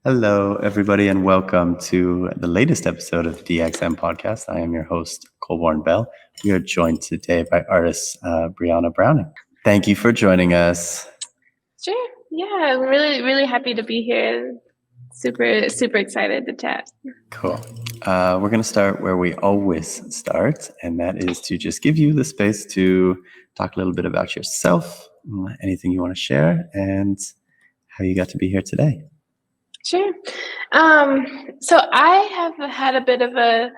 Hello, everybody, and welcome to the latest episode of the DXM podcast. I am your host, Colborn. We are joined today by artist Breanna Browning. Thank you for joining us. Sure. Yeah, I'm really happy to be here. Super excited to chat. Cool. We're going to start where we always start, and that is to just give you the space to talk a little bit about yourself, anything you want to share, and how you got to be here today. Sure. So I have had a bit of a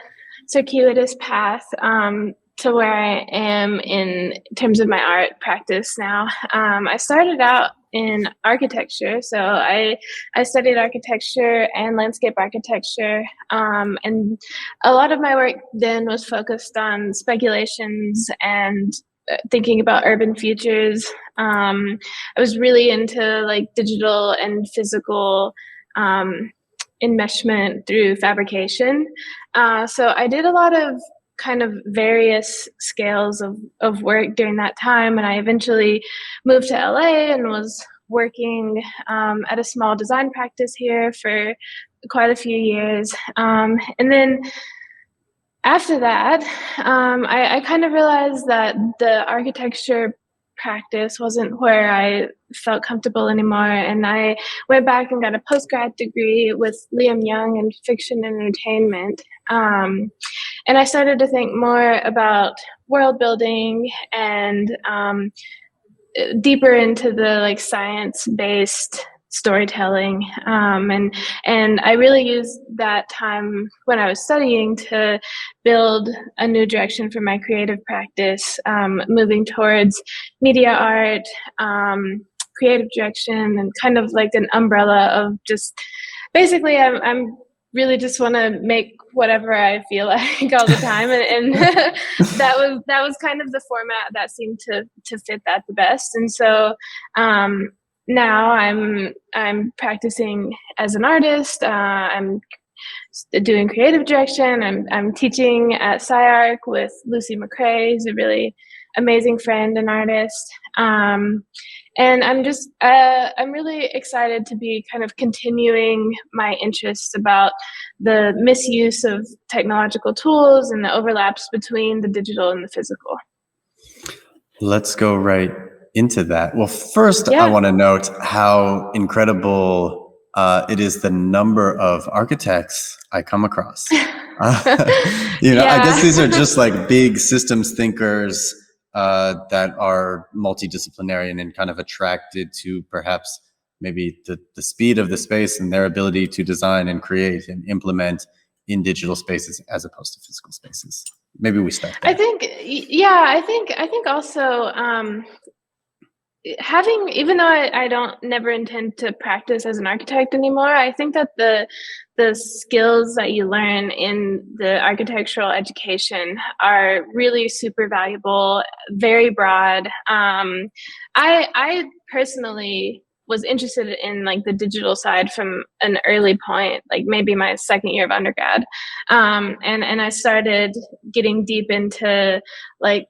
circuitous path to where I am in terms of my art practice now. I started out in architecture, so I studied architecture and landscape architecture, and a lot of my work then was focused on speculations and thinking about urban futures. I was really into like digital and physical enmeshment through fabrication. So I did a lot of kind of various scales of work during that time, and I eventually moved to LA and was working at a small design practice here for quite a few years. And then after that, I kind of realized that the architecture practice wasn't where I felt comfortable anymore, and I went back and got a postgrad degree with Liam Young in fiction and entertainment. And I started to think more about world building and deeper into the like science-based storytelling, and I really used that time when I was studying to build a new direction for my creative practice, moving towards media art, creative direction, and kind of like an umbrella of just basically I'm really just want to make whatever I feel like all the time, and that was kind of the format that seemed to fit that the best. And so now I'm practicing as an artist. I'm doing creative direction. I'm teaching at SciArc with Lucy McCrae, who's a really amazing friend and artist. And I'm really excited to be kind of continuing my interests about the misuse of technological tools and the overlaps between the digital and the physical. Let's go right into that. Well, first, I want to note how incredible it is the number of architects I come across. I guess these are just like big systems thinkers that are multidisciplinary and kind of attracted to perhaps maybe the speed of the space and their ability to design and create and implement in digital spaces as opposed to physical spaces. Maybe we start there. I think also having, even though I don't never intend to practice as an architect anymore, I think that the skills that you learn in the architectural education are really super valuable, very broad. I personally was interested in like the digital side from an early point, like maybe my second year of undergrad. And I started getting deep into like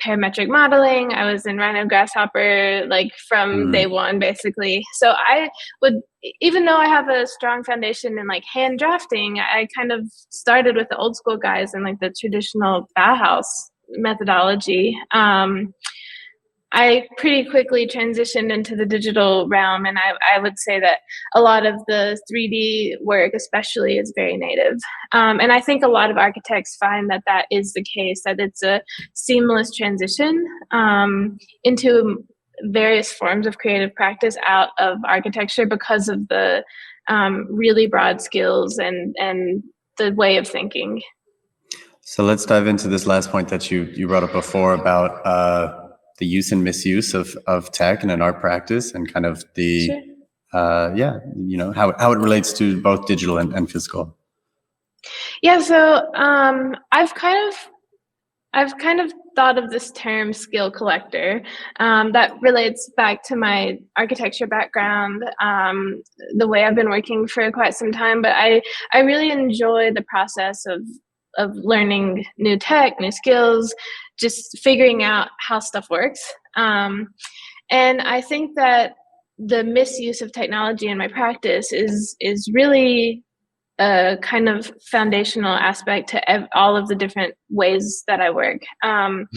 parametric modeling. I was in Rhino Grasshopper like from day one, basically. So I would, even though I have a strong foundation in like hand drafting, I kind of started with the old school guys and like the traditional Bauhaus methodology. I pretty quickly transitioned into the digital realm, and I would say that a lot of the 3D work especially is very native. And I think a lot of architects find that that is the case, that it's a seamless transition into various forms of creative practice out of architecture because of the really broad skills and the way of thinking. So let's dive into this last point that you brought up before about the use and misuse of tech in an art practice, and kind of the how it relates to both digital and physical. Yeah, so I've kind of thought of this term skill collector that relates back to my architecture background, the way I've been working for quite some time. But I really enjoy the process of learning new tech, new skills, just figuring out how stuff works. And I think that the misuse of technology in my practice is really a kind of foundational aspect to all of the different ways that I work. And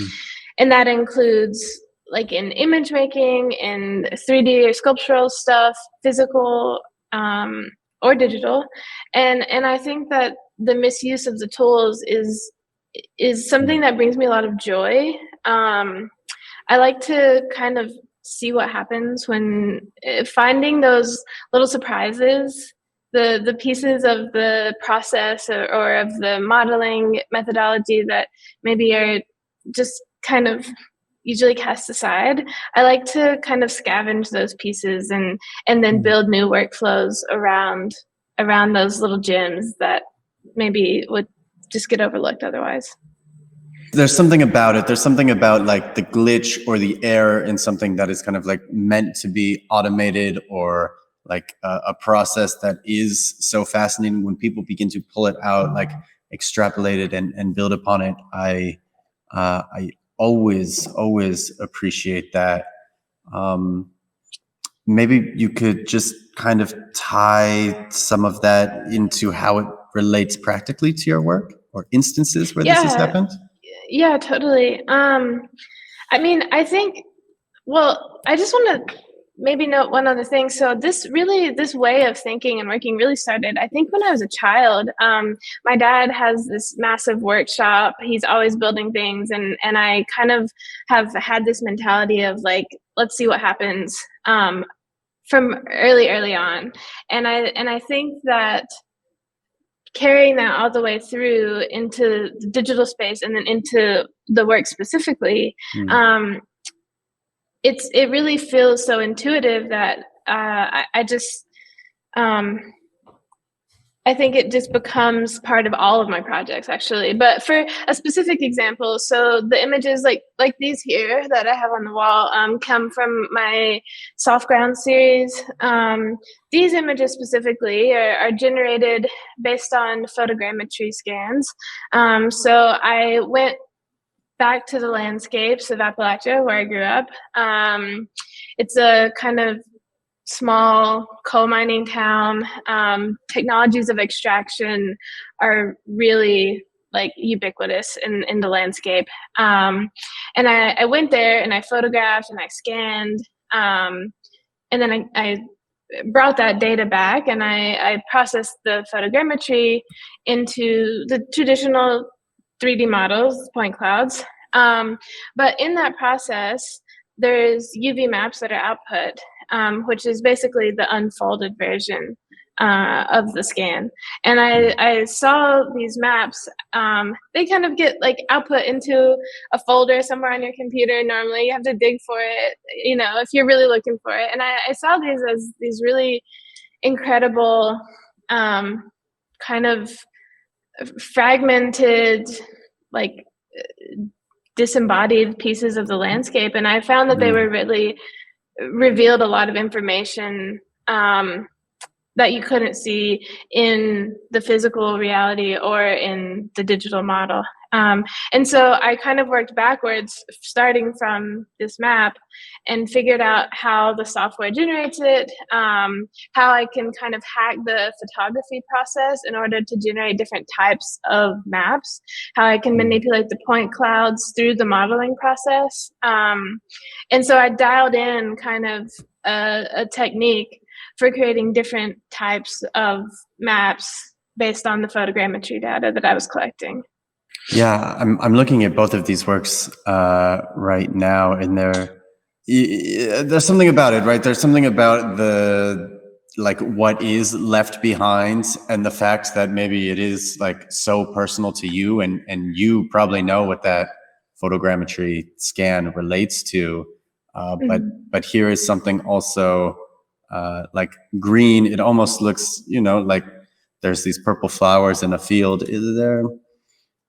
that includes like in image making, in 3D or sculptural stuff, physical or digital. And I think that the misuse of the tools is something that brings me a lot of joy. I like to kind of see what happens when finding those little surprises, the pieces of the process or of the modeling methodology that maybe are just kind of usually cast aside. I like to kind of scavenge those pieces and then build new workflows around those little gems that maybe would just get overlooked otherwise. There's something about it. There's something about like the glitch or the error in something that is kind of like meant to be automated, or like a process that is so fascinating when people begin to pull it out, like extrapolate it and build upon it. I always appreciate that. Maybe you could just kind of tie some of that into how it relates practically to your work, or instances where this has happened. Yeah, totally. I mean, I think, well, I just want to maybe note one other thing. So this way of thinking and working really started, I think, when I was a child. My dad has this massive workshop. He's always building things. And I kind of have had this mentality of like, let's see what happens from early on. And I think that carrying that all the way through into the digital space and then into the work specifically, it really feels so intuitive that I just I think it just becomes part of all of my projects, actually. But for a specific example, so the images like these here that I have on the wall come from my Soft Ground series. These images specifically are generated based on photogrammetry scans. So I went back to the landscapes of Appalachia, where I grew up. It's a kind of small coal mining town. Technologies of extraction are really like ubiquitous in the landscape. And I went there and I photographed and I scanned. And then I brought that data back and I processed the photogrammetry into the traditional 3D models, point clouds. But in that process, there's UV maps that are output, which is basically the unfolded version of the scan. And I saw these maps. They kind of get like output into a folder somewhere on your computer. Normally you have to dig for it, you know, if you're really looking for it. And I saw these as these really incredible kind of fragmented, like disembodied pieces of the landscape. And I found that they were really revealed a lot of information that you couldn't see in the physical reality or in the digital model. And so I kind of worked backwards, starting from this map, and figured out how the software generates it, how I can kind of hack the photography process in order to generate different types of maps, how I can manipulate the point clouds through the modeling process. And so I dialed in kind of a technique for creating different types of maps based on the photogrammetry data that I was collecting. Yeah, I'm looking at both of these works right now, and there's something about it, right? There's something about the like what is left behind, and the fact that maybe it is like so personal to you, and you probably know what that photogrammetry scan relates to. But here is something also like green. It almost looks, you know, like there's these purple flowers in a field.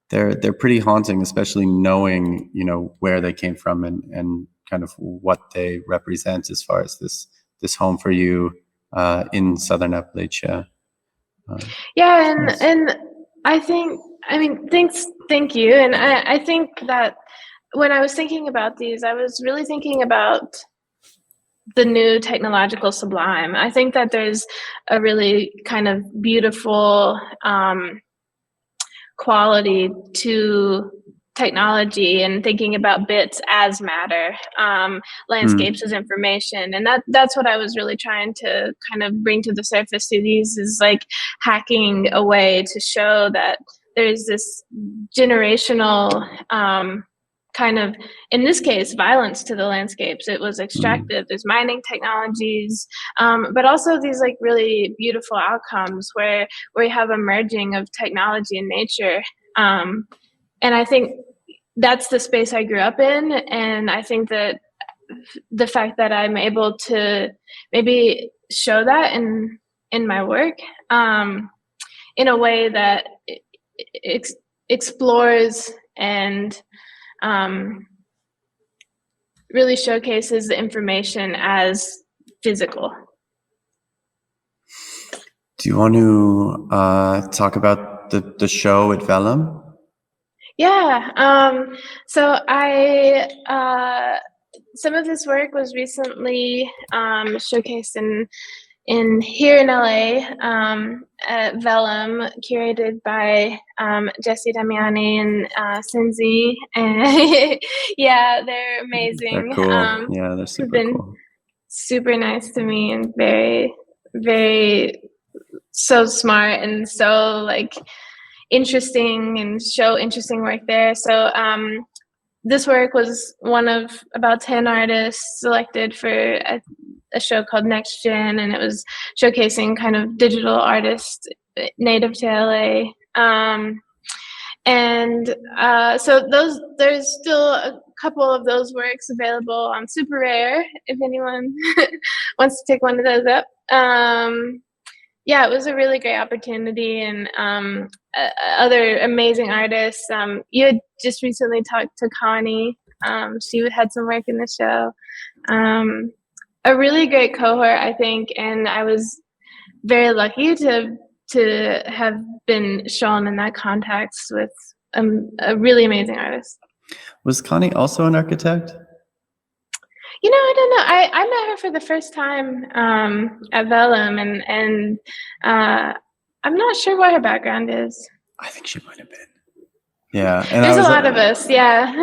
They're pretty haunting, especially knowing, you know, where they came from and kind of what they represent as far as this home for you in Southern Appalachia. Yeah, and I think, I mean, thank you. And I think that when I was thinking about these, I was really thinking about the new technological sublime. I think that there's a really kind of beautiful quality to technology and thinking about bits as matter, landscapes as information. And that's what I was really trying to kind of bring to the surface through these, is like hacking a way to show that there's this generational kind of, in this case, violence to the landscapes. It was extractive. There's mining technologies, but also these like really beautiful outcomes where we have a merging of technology and nature. And I think that's the space I grew up in. And I think that the fact that I'm able to maybe show that in my work, in a way that explores and really showcases the information as physical. Do you want to talk about the show at Vellum? Yeah. So some of this work was recently showcased in here in LA at Vellum, curated by Jesse Damiani and Cinzi. And yeah, they're amazing. They're cool. Yeah, they're super cool. Super nice to me and very, very so smart and so like interesting and show interesting work there. So this work was one of about 10 artists selected for a show called Next Gen, and it was showcasing kind of digital artists native to LA. So there's still a couple of those works available on Super Rare if anyone wants to take one of those up. Yeah, it was a really great opportunity, and other amazing artists. You had just recently talked to Connie. She had some work in the show. A really great cohort, I think, and I was very lucky to have been shown in that context with a really amazing artist. Was Connie also an architect? You know, I don't know. I met her for the first time at Vellum, and I'm not sure what her background is. I think she might have been. Yeah, and there's a lot of us. Yeah.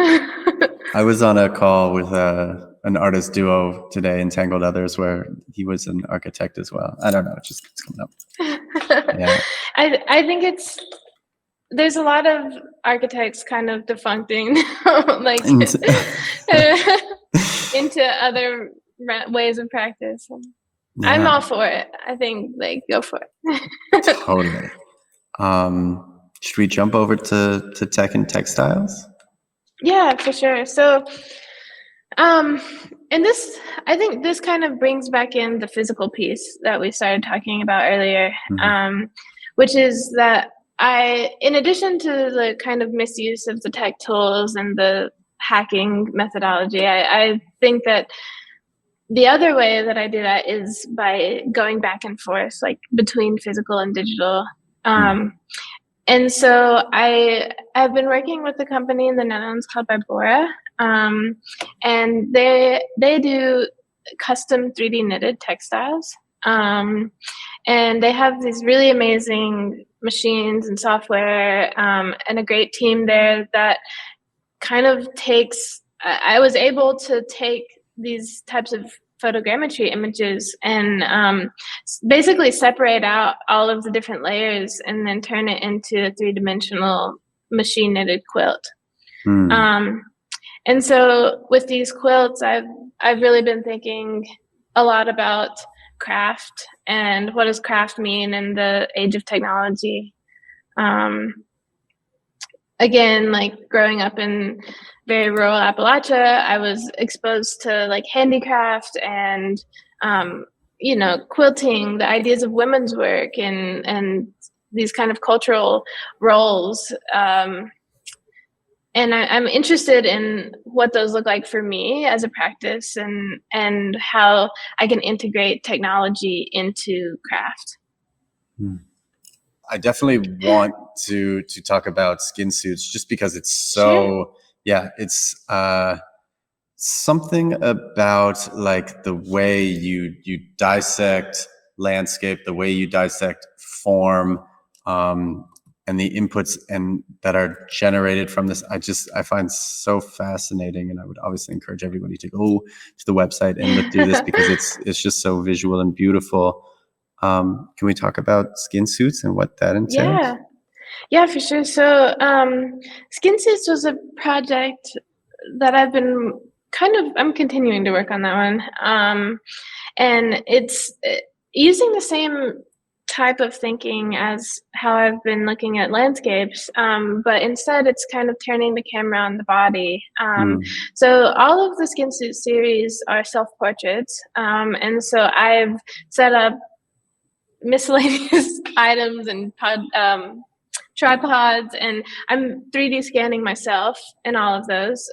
I was on a call with an artist duo today, Entangled Others, where he was an architect as well. I don't know, it just keeps coming up. Yeah. I think there's a lot of architects kind of defuncting like into other ways of practice. Yeah. I'm all for it. I think like go for it. Totally. Should we jump over to tech and textiles? Yeah, for sure. So and this, I think this kind of brings back in the physical piece that we started talking about earlier, which is that in addition to the kind of misuse of the tech tools and the hacking methodology, I think that the other way that I do that is by going back and forth, like between physical and digital. And so I've been working with a company in the Netherlands called Barbora, and they do custom 3D knitted textiles. And they have these really amazing machines and software, and a great team there that kind of I was able to take these types of photogrammetry images and basically separate out all of the different layers and then turn it into a 3-dimensional machine knitted quilt. And so with these quilts, I've really been thinking a lot about craft and what does craft mean in the age of technology. Again, like growing up in very rural Appalachia, I was exposed to like handicraft and quilting, the ideas of women's work and these kind of cultural roles. And I'm interested in what those look like for me as a practice and how I can integrate technology into craft. I definitely want to talk about skin suits just because it's so, sure. Yeah, it's something about like the way you dissect landscape, the way you dissect form, and the inputs and that are generated from this. I find so fascinating, and I would obviously encourage everybody to go to the website and look through this because it's just so visual and beautiful. Can we talk about skin suits and what that entails? Yeah, for sure. So, skin suits was a project that I'm continuing to work on that one. And it's using the same type of thinking as how I've been looking at landscapes, but instead it's kind of turning the camera on the body. So all of the skin suit series are self-portraits, and so I've set up miscellaneous items and tripods, and I'm 3D scanning myself in all of those,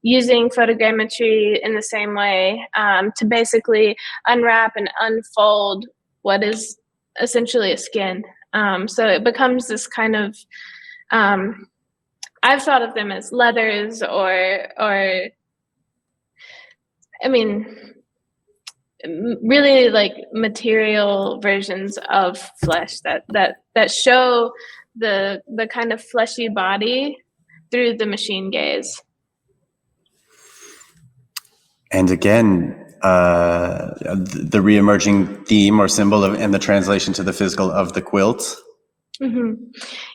using photogrammetry in the same way, to basically unwrap and unfold what is essentially a skin. So it becomes this kind of, I've thought of them as leathers or I mean, really like material versions of flesh that show the kind of fleshy body through the machine gaze. And again, the reemerging theme or symbol and the translation to the physical of the quilt.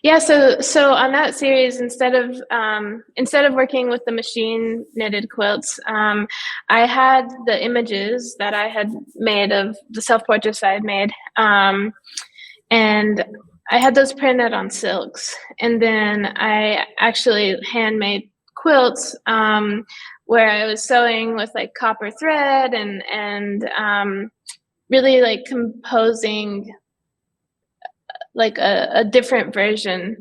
Yeah, so on that series, instead of working with the machine knitted quilts, I had the images that I had made of the self-portraits I had made, and I had those printed on silks, and then I actually handmade quilts, where I was sewing with like copper thread and really like composing like a different version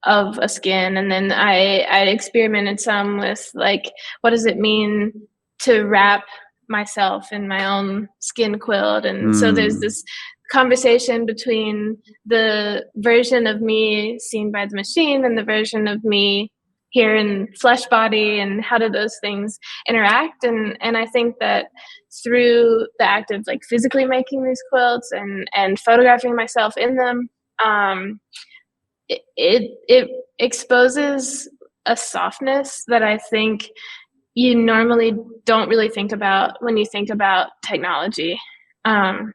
of a skin. And then I experimented some with like, what does it mean to wrap myself in my own skin quilt? And so there's this conversation between the version of me seen by the machine and the version of me here in flesh body, and how do those things interact? And I think that through the act of like physically making these quilts and photographing myself in them, it exposes a softness that I think you normally don't really think about when you think about technology. And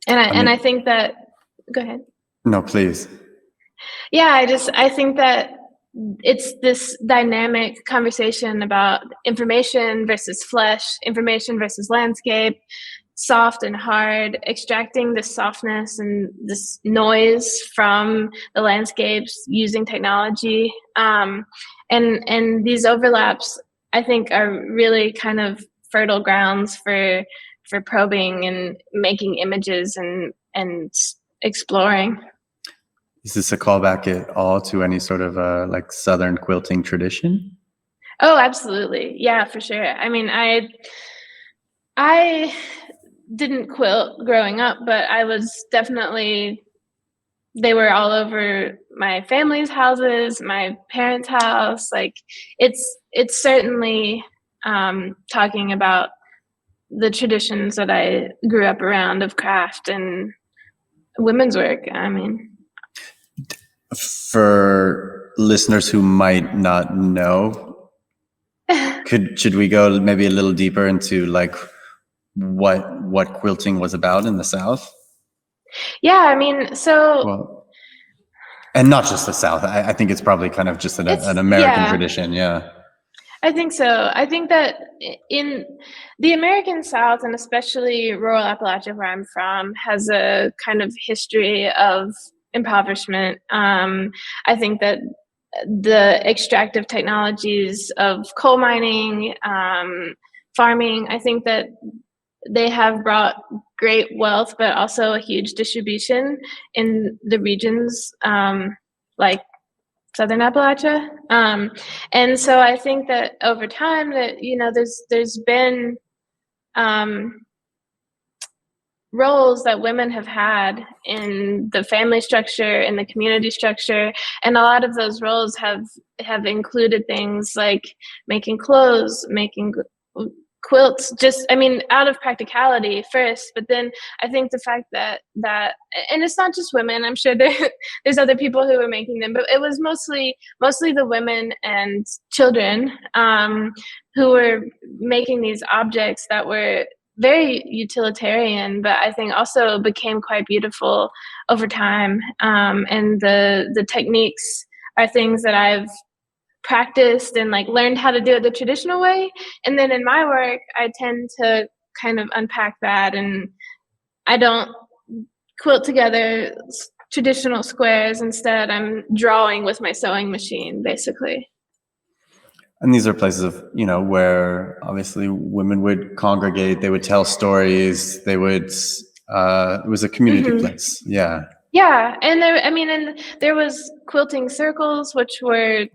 I think that, go ahead. No, please. Yeah, I think that it's this dynamic conversation about information versus flesh, information versus landscape, soft and hard, extracting the softness and this noise from the landscapes using technology. And these overlaps, I think, are really kind of fertile grounds for probing and making images and exploring. Is this a callback at all to any sort of like Southern quilting tradition? Oh, absolutely. Yeah, for sure. I mean, I didn't quilt growing up, but I was definitely, they were all over my family's houses, my parents' house. Like it's certainly talking about the traditions that I grew up around of craft and women's work. I mean, for listeners who might not know, should we go maybe a little deeper into like what quilting was about in the South? Yeah, I mean, so. Well, and not just the South. I think it's probably kind of just an American tradition. Yeah. I think so. I think that in the American South, and especially rural Appalachia, where I'm from, has a kind of history of impoverishment. I think that the extractive technologies of coal mining, farming, I think that they have brought great wealth, but also a huge distribution in the regions like Southern Appalachia. And so I think that over time that, there's been roles that women have had in the family structure, in the community structure, and a lot of those roles have included things like making clothes, making quilts, just, I mean, out of practicality first, but then I think the fact that and it's not just women, I'm sure there's other people who were making them, but it was mostly the women and children who were making these objects that were very utilitarian, but I think also became quite beautiful over time. And the techniques are things that I've practiced and like learned how to do it the traditional way. And then in my work, I tend to kind of unpack that, and I don't quilt together traditional squares. Instead, I'm drawing with my sewing machine, basically. And these are places of, where obviously women would congregate, they would tell stories, they would, it was a community place. Yeah. Yeah. And there was quilting circles, which were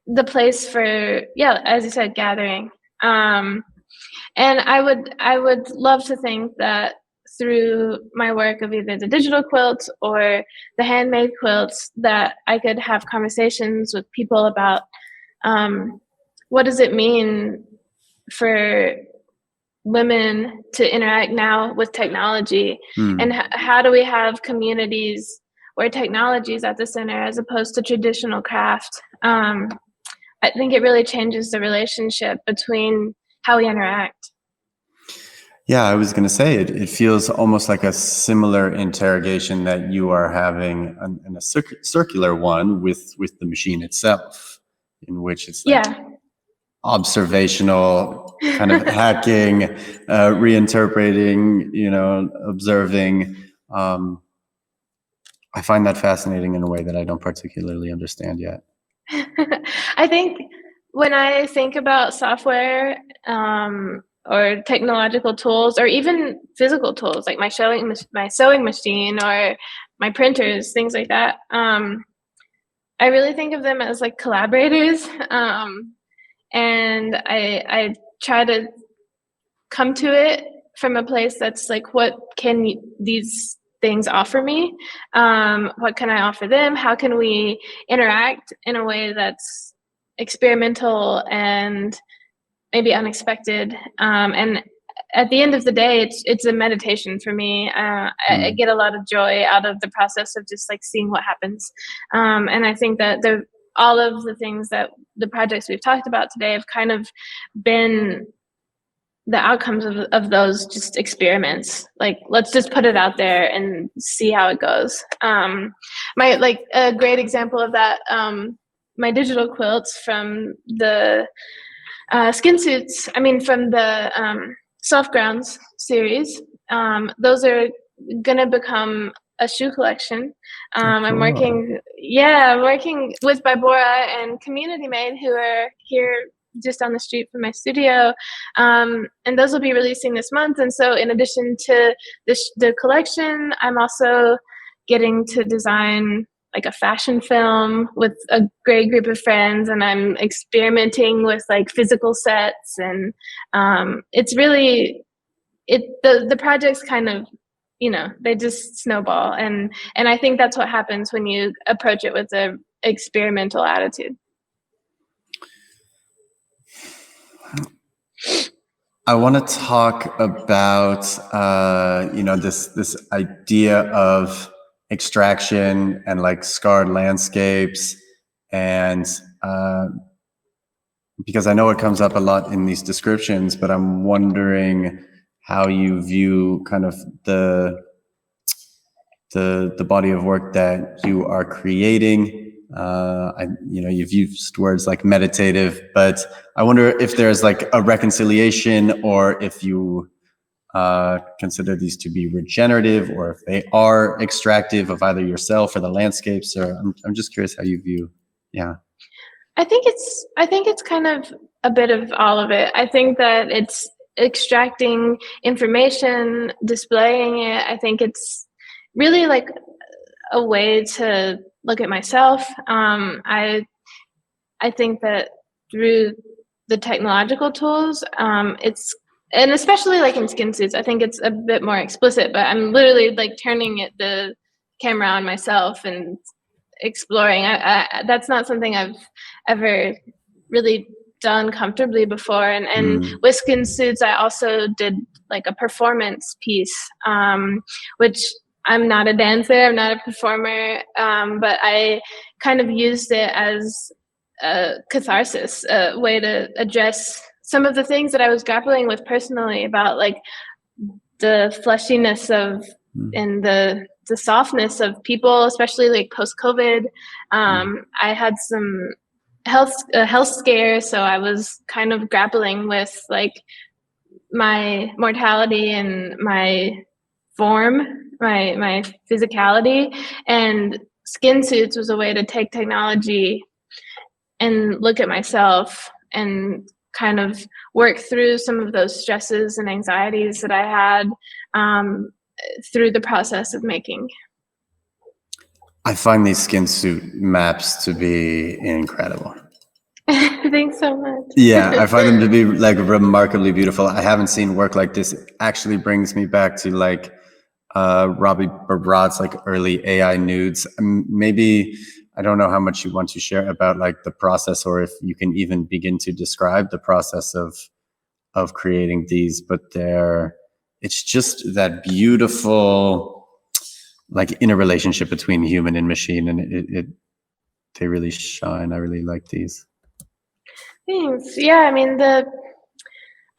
the place for, as you said, gathering. And I would love to think that through my work of either the digital quilts or the handmade quilts, that I could have conversations with people about what does it mean for women to interact now with technology, and how do we have communities where technology is at the center as opposed to traditional craft. I think it really changes the relationship between how we interact. Yeah, I was going to say it feels almost like a similar interrogation that you are having in a circular one with the machine itself, in which it's like observational, kind of hacking, reinterpreting, observing. I find that fascinating in a way that I don't particularly understand yet. I think when I think about software or technological tools, or even physical tools like my sewing machine or my printers, things like that, I really think of them as like collaborators. And I try to come to it from a place that's like, what can these things offer me? What can I offer them? How can we interact in a way that's experimental and maybe unexpected? And at the end of the day, it's a meditation for me. I get a lot of joy out of the process of just like seeing what happens. And I think that all of the things that the projects we've talked about today have kind of been the outcomes of those just experiments. Like, let's just put it out there and see how it goes. A great example of that, my digital quilts from the skin suits, from the soft grounds series, those are gonna become a shoe collection. Cool. I'm working with Bybora and Community Made, who are here just down the street from my studio, and those will be releasing this month. And so in addition to the collection, I'm also getting to design like a fashion film with a great group of friends, and I'm experimenting with like physical sets, and it's really the projects kind of, they just snowball, and I think that's what happens when you approach it with a experimental attitude. I want to talk about this idea of extraction and like scarred landscapes, and because I know it comes up a lot in these descriptions, but I'm wondering how you view kind of the body of work that you are creating. You've used words like meditative, but I wonder if there's like a reconciliation, or if you consider these to be regenerative, or if they are extractive of either yourself or the landscapes. Or I'm just curious how you view. Yeah. I think it's kind of a bit of all of it. I think that it's extracting information, displaying it. I think it's really like a way to look at myself. I think that through the technological tools, and especially like in skin suits, I think it's a bit more explicit, but I'm literally like turning the camera on myself and exploring. That's not something I've ever really done comfortably before. And with skin suits, I also did like a performance piece, which I'm not a dancer, I'm not a performer, but I kind of used it as a catharsis, a way to address some of the things that I was grappling with personally about like the fleshiness of and the softness of people, especially like post-COVID. I had some health scare, so I was kind of grappling with like my mortality and my form, my physicality, and skin suits was a way to take technology and look at myself and kind of work through some of those stresses and anxieties that I had through the process of making. I find these skin suit maps to be incredible. Thanks so much. Yeah, I find them to be like remarkably beautiful. I haven't seen work like this. It actually brings me back to like Robbie Barad's like early AI nudes. Maybe, I don't know how much you want to share about like the process, or if you can even begin to describe the process of creating these, but it's just that beautiful like inner relationship between human and machine, and they really shine. I really like these. Thanks. Yeah, I mean,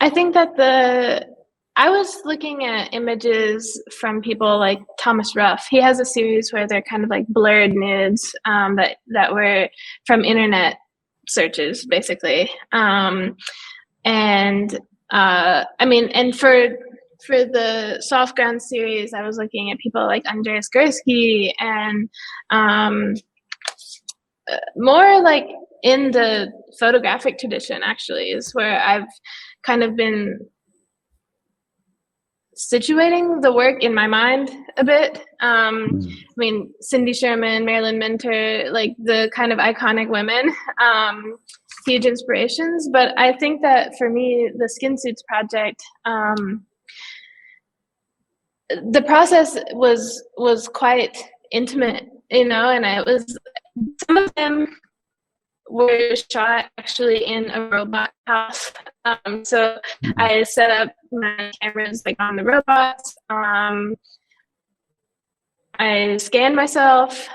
I think that I was looking at images from people like Thomas Ruff. He has a series where they're kind of like blurred nudes that were from internet searches, basically. I mean, and for the Soft Ground series, I was looking at people like Andreas Gursky and more like in the photographic tradition, actually, is where I've kind of been situating the work in my mind a bit. I mean, Cindy Sherman, Marilyn Minter, like the kind of iconic women, huge inspirations. But I think that for me, the Skin Suits project, the process was quite intimate, you know, and it was, some of them were shot actually in a robot house. So I set up my cameras like on the robots. I scanned myself.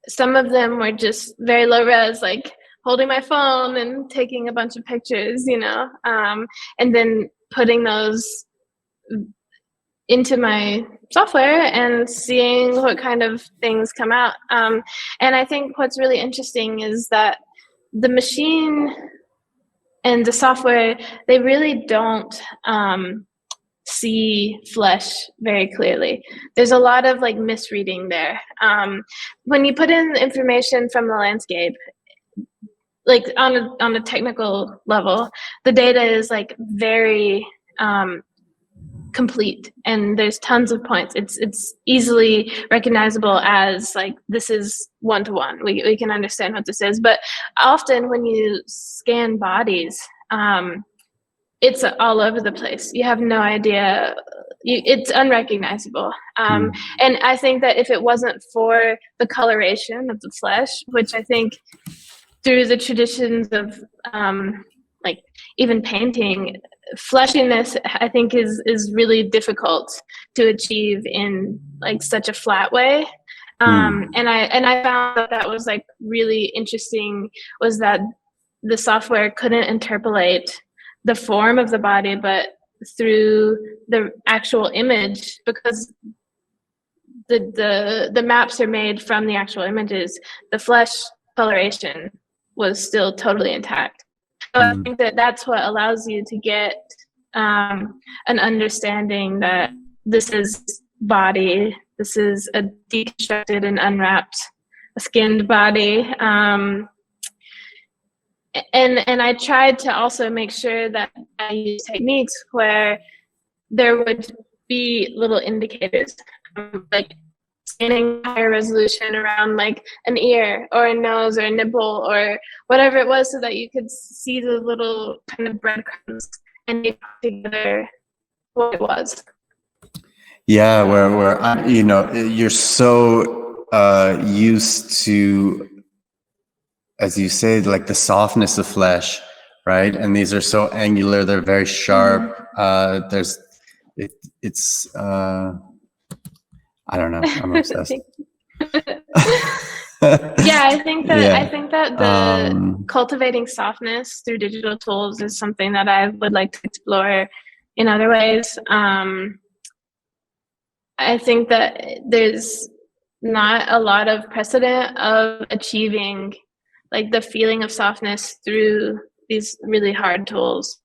Some of them were just very low res, like holding my phone and taking a bunch of pictures, you know, and then putting those into my software and seeing what kind of things come out. And I think what's really interesting is that the machine and the software, they really don't see flesh very clearly. There's a lot of like misreading there. When you put in information from the landscape, like on a technical level, the data is like very complete, and there's tons of points. It's easily recognizable as like, this is one-to-one. We can understand what this is. But often when you scan bodies, it's all over the place. You have no idea. It's unrecognizable. And I think that if it wasn't for the coloration of the flesh, which I think through the traditions of like even painting, fleshiness, I think is really difficult to achieve in like such a flat way. And I found that was like really interesting, was that the software couldn't interpolate the form of the body, but through the actual image, because the maps are made from the actual images, the flesh coloration was still totally intact. So I think that that's what allows you to get an understanding that this is body, this is a deconstructed and unwrapped, skinned body. And I tried to also make sure that I use techniques where there would be little indicators, like scanning higher resolution around like an ear or a nose or a nipple or whatever it was, so that you could see the little kind of breadcrumbs and they put together what it was. Yeah, where you're so used to, as you say, like the softness of flesh, right? And these are so angular; they're very sharp. It's I don't know. I'm obsessed. Yeah, I think Yeah. that the cultivating softness through digital tools is something that I would like to explore in other ways. I think that there's not a lot of precedent of achieving like the feeling of softness through these really hard tools.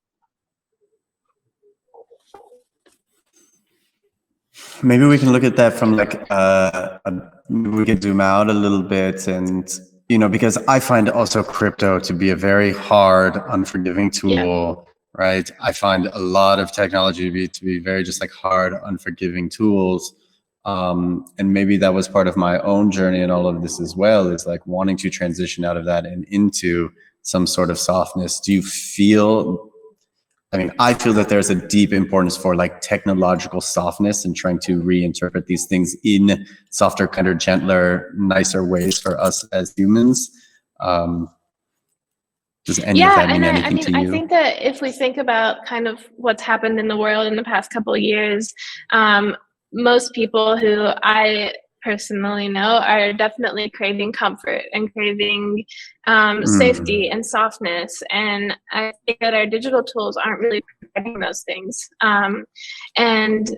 Maybe we can look at that from like we can zoom out a little bit, and because I find also crypto to be a very hard, unforgiving tool. Yeah. Right? I find a lot of technology to be very just like hard, unforgiving tools. And maybe that was part of my own journey in all of this as well, is like wanting to transition out of that and into some sort of softness. Do you feel, I feel that there's a deep importance for like technological softness and trying to reinterpret these things in softer, kinder, gentler, nicer ways for us as humans. Does any of that mean anything to you? I think that if we think about kind of what's happened in the world in the past couple of years, most people who I personally know are definitely craving comfort and craving safety and softness. And I think that our digital tools aren't really providing those things. And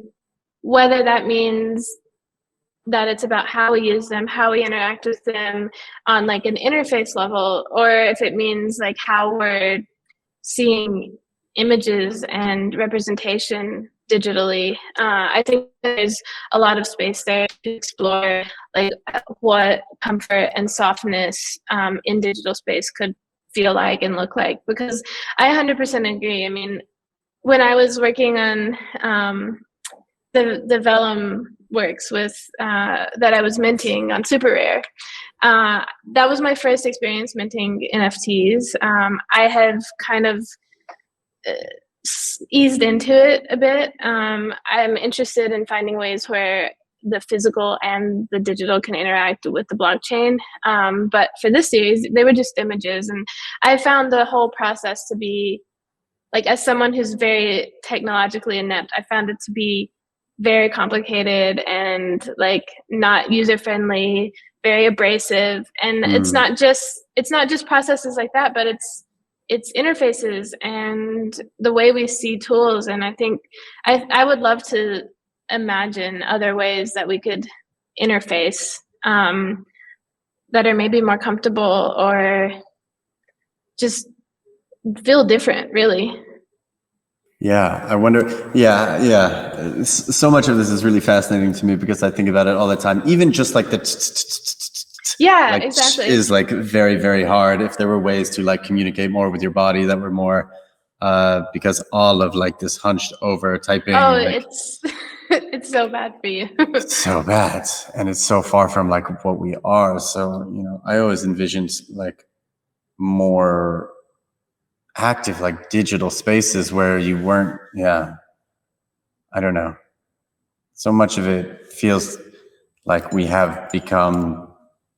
whether that means that it's about how we use them, how we interact with them on like an interface level, or if it means like how we're seeing images and representation digitally. I think there's a lot of space there to explore like what comfort and softness in digital space could feel like and look like, because I 100% agree. I mean, when I was working on the Vellum works with that I was minting on Super Rare, that was my first experience minting NFTs. I have kind of eased into it a bit. I'm interested in finding ways where the physical and the digital can interact with the blockchain. But for this series, they were just images. And I found the whole process to be, like, as someone who's very technologically inept, I found it to be very complicated and like not user-friendly, very abrasive. And it's not just processes like that, but it's interfaces and the way we see tools. And I think I would love to imagine other ways that we could interface that are maybe more comfortable or just feel different, really. Yeah, I wonder. Yeah. So much of this is really fascinating to me because I think about it all the time. Even just like the exactly is like very, very hard. If there were ways to like communicate more with your body that were more, because all of like this hunched over typing. Oh, it's so bad for you. It's so bad, and it's so far from like what we are. So I always envisioned like more active like digital spaces where you weren't. I don't know, so much of it feels like we have become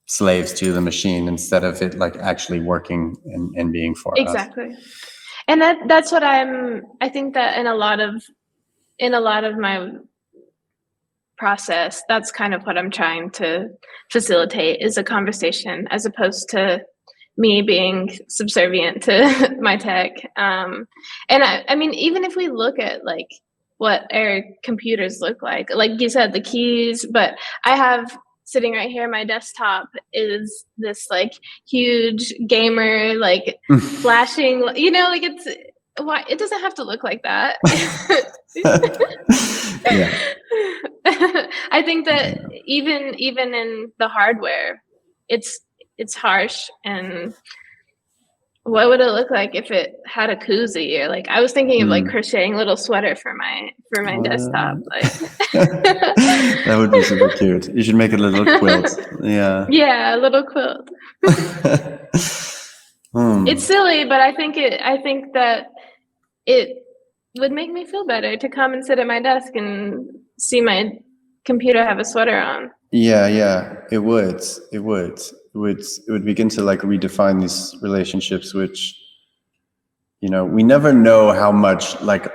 slaves to the machine instead of it like actually working and being for us. Exactly. And that's what I think that in a lot of my process, that's kind of what I'm trying to facilitate, is a conversation as opposed to me being subservient to my tech. And I mean, even if we look at like what our computers look like you said, the keys, but I have sitting right here, my desktop is this like huge gamer, like flashing, like why it doesn't have to look like that. Yeah. I think that even in the hardware, it's harsh, and What would it look like if it had a koozie? Or like I was thinking of like Mm. crocheting a little sweater for my desktop. What? Like That would be super cute. You should make a little quilt. Yeah. yeah, a little quilt. It's silly, but I think that it would make me feel better to come and sit at my desk and see my computer have a sweater on. Yeah, yeah, it would. It would. It would begin to like redefine these relationships, which, you know, we never know how much, like,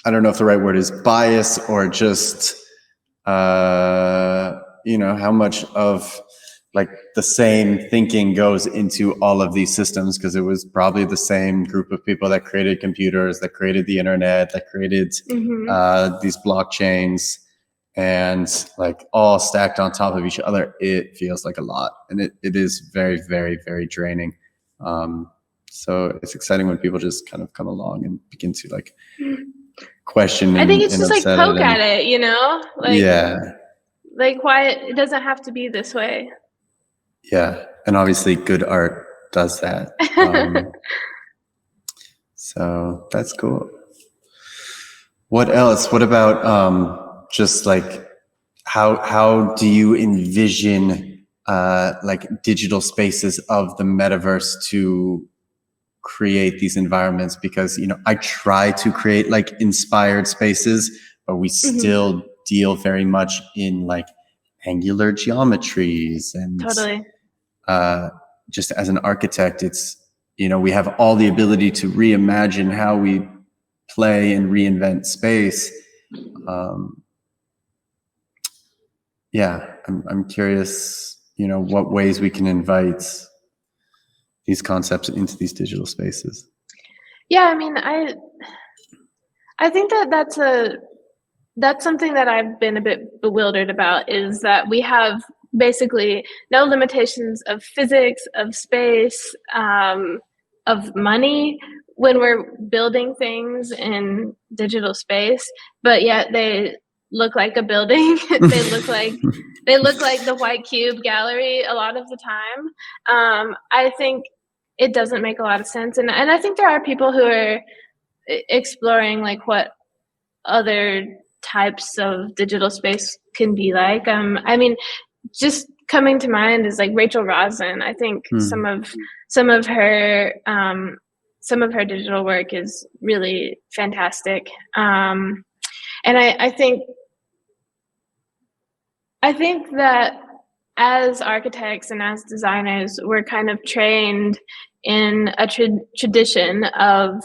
I don't know if the right word is bias or just, you know, how much of like the same thinking goes into all of these systems, because it was probably the same group of people that created computers, that created the internet, that created these blockchains, and like all stacked on top of each other. It feels like a lot, and it is very, very, very draining. So it's exciting when people just kind of come along and begin to like question I think it's and just like upset poke it. at it, you know? Like, Yeah. Like why it doesn't have to be this way. Yeah. And obviously good art does that. So that's cool. What else? What about just like how do you envision like digital spaces of the metaverse to create these environments? Because, you know, I try to create like inspired spaces, but we still deal very much in like angular geometries, and Totally. just as an architect, it's, you know, we have all the ability to reimagine how we play and reinvent space. Yeah, I'm curious, you know, what ways we can invite these concepts into these digital spaces. Yeah, I mean, I think that that's something that I've been a bit bewildered about, is that we have basically no limitations of physics, of space, of money when we're building things in digital space, but yet they look like a building. they look like the white cube gallery a lot of the time. I think it doesn't make a lot of sense, and I think there are people who are exploring like what other types of digital space can be like. I mean, just coming to mind is like Rachel Rosen. I think some of her digital work is really fantastic. And I think that as architects and as designers, we're kind of trained in a tradition of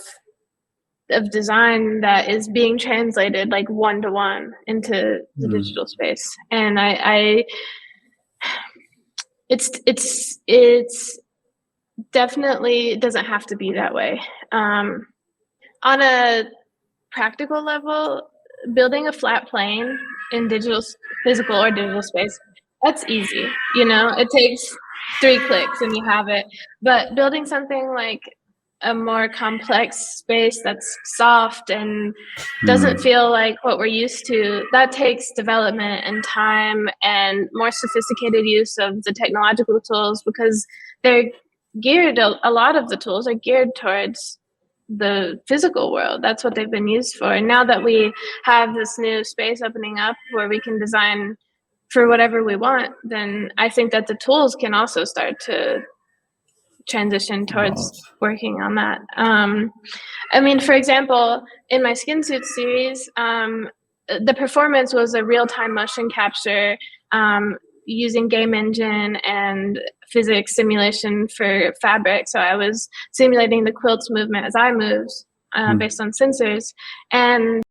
design that is being translated like one-to-one into the digital space. And it's definitely doesn't have to be that way. On a practical level, building a flat plane in physical or digital space, that's easy. You know, it takes 3 clicks and you have it. But building something like a more complex space that's soft and doesn't feel like what we're used to, that takes development and time and more sophisticated use of the technological tools, because they're geared, a lot of the tools are geared towards the physical world. That's what they've been used for. And now that we have this new space opening up where we can design for whatever we want, then I think that the tools can also start to transition towards working on that. I mean, for example, in my Skin Suit series, the performance was a real-time motion capture using game engine and physics simulation for fabric. So I was simulating the quilt's movement as I moved based on sensors. And